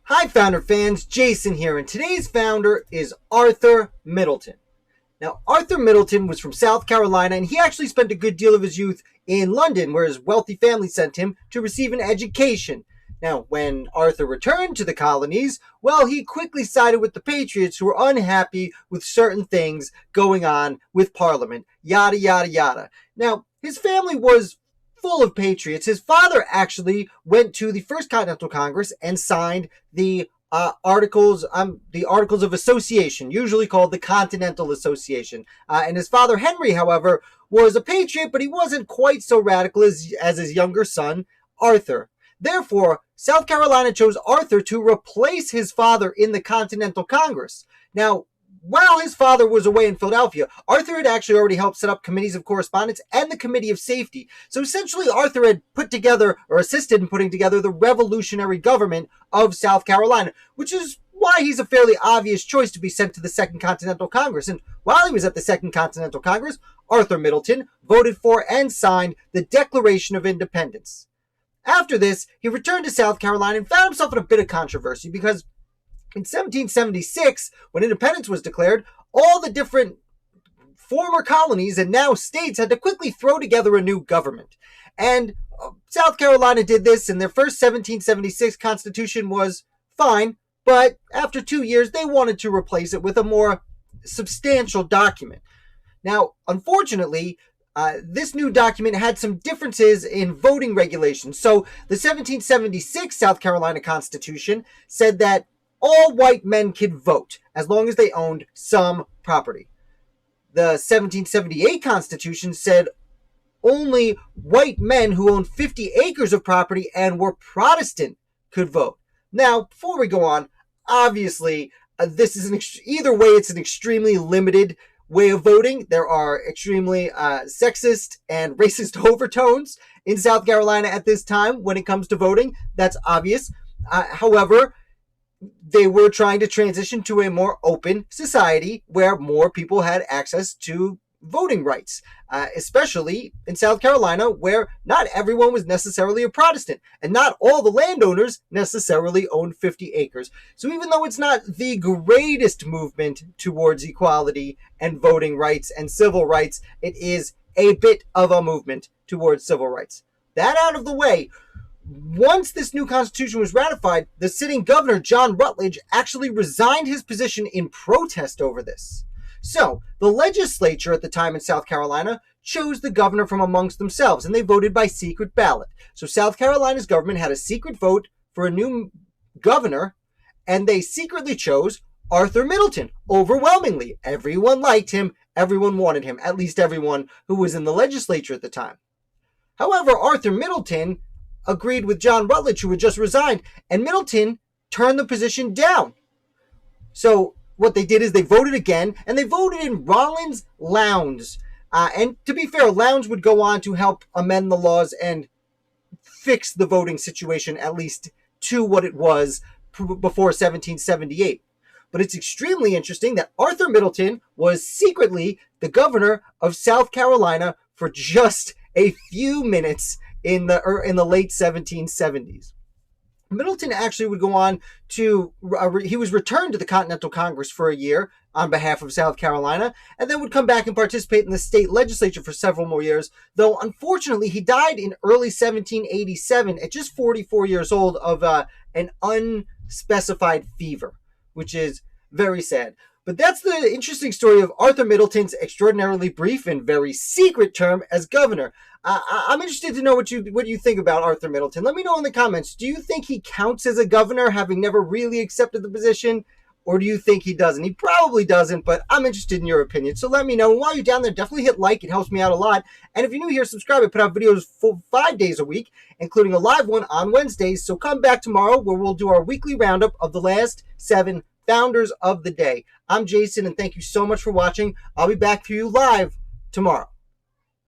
Hi Founder fans, Jason here, and today's founder is Arthur Middleton. Now, Arthur Middleton was from South Carolina, and he actually spent a good deal of his youth in London, where his wealthy family sent him to receive an education. Now, when Arthur returned to the colonies, well, he quickly sided with the Patriots, who were unhappy with certain things going on with Parliament, yada, yada, yada. Now, his family was full of patriots. His father actually went to the First Continental Congress and signed the articles of association, usually called the Continental Association. And his father Henry, however, was a patriot, but he wasn't quite so radical as his younger son Arthur. Therefore, South Carolina chose Arthur to replace his father in the Continental Congress. Now, while his father was away in Philadelphia, Arthur had actually already helped set up committees of correspondence and the Committee of Safety. So essentially, Arthur had put together or assisted in putting together the revolutionary government of South Carolina, which is why he's a fairly obvious choice to be sent to the Second Continental Congress. And while he was at the Second Continental Congress, Arthur Middleton voted for and signed the Declaration of Independence. After this, he returned to South Carolina and found himself in a bit of controversy because in 1776, when independence was declared, all the different former colonies and now states had to quickly throw together a new government. And South Carolina did this, and their first 1776 constitution was fine, but after 2 years, they wanted to replace it with a more substantial document. Now, unfortunately, this new document had some differences in voting regulations. So the 1776 South Carolina Constitution said that all white men could vote as long as they owned some property. The 1778 Constitution said only white men who owned 50 acres of property and were Protestant could vote. Now, before we go on, obviously, this is either way, it's an extremely limited way of voting. There are extremely sexist and racist overtones in South Carolina at this time when it comes to voting. That's obvious. However, they were trying to transition to a more open society where more people had access to voting rights, especially in South Carolina, where not everyone was necessarily a Protestant, and not all the landowners necessarily owned 50 acres. So even though it's not the greatest movement towards equality and voting rights and civil rights, it is a bit of a movement towards civil rights. That out of the way, once this new constitution was ratified, the sitting governor, John Rutledge, actually resigned his position in protest over this. So, the legislature at the time in South Carolina chose the governor from amongst themselves, and they voted by secret ballot. So South Carolina's government had a secret vote for a new governor, and they secretly chose Arthur Middleton, overwhelmingly. Everyone liked him, everyone wanted him, at least everyone who was in the legislature at the time. However, Arthur Middleton agreed with John Rutledge, who had just resigned, and Middleton turned the position down. So what they did is they voted again, and they voted in Rollins Lowndes. And to be fair, Lowndes would go on to help amend the laws and fix the voting situation, at least to what it was before 1778. But it's extremely interesting that Arthur Middleton was secretly the governor of South Carolina for just a few minutes in the late 1770s. Middleton actually would go on to, he was returned to the Continental Congress for a year on behalf of South Carolina, and then would come back and participate in the state legislature for several more years, though unfortunately he died in early 1787 at just 44 years old of an unspecified fever, which is very sad. But that's the interesting story of Arthur Middleton's extraordinarily brief and very secret term as governor. I'm interested to know what you think about Arthur Middleton. Let me know in the comments. Do you think he counts as a governor, having never really accepted the position? Or do you think he doesn't? He probably doesn't, but I'm interested in your opinion. So let me know. And while you're down there, definitely hit like. It helps me out a lot. And if you're new here, subscribe. I put out videos 5 days a week, including a live one on Wednesdays. So come back tomorrow where we'll do our weekly roundup of the last 7 founders of the day. I'm Jason, and thank you so much for watching. I'll be back for you live tomorrow.